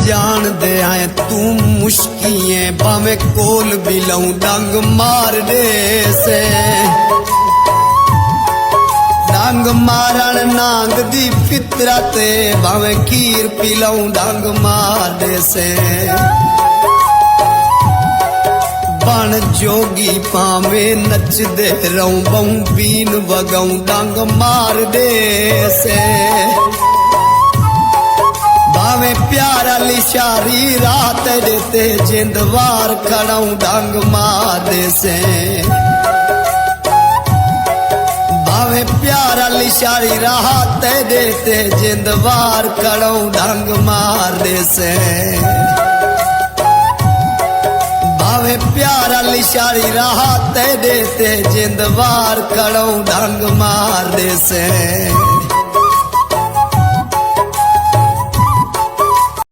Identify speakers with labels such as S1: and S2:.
S1: जान दे आए तू मुश्किए भावे कोल भी लऊं डंग मार दे से डंग मारण नांग दी फितरत भावे खीर पी लऊं डंग मार दे से बन जोगी पावे नच दे रहूं बहु बीन वगाऊं डंग मार दे से भावे प्यारा लिशारी रात देते जिंदवार खड़ाऊं डंग मार दे से भावे प्यारा लिशारी रात देते जिंदवार खड़ाऊं डंग मार दे से भावे प्यारा लिशारी रात देते जिंदवार खड़ाऊं डंग मार दे से।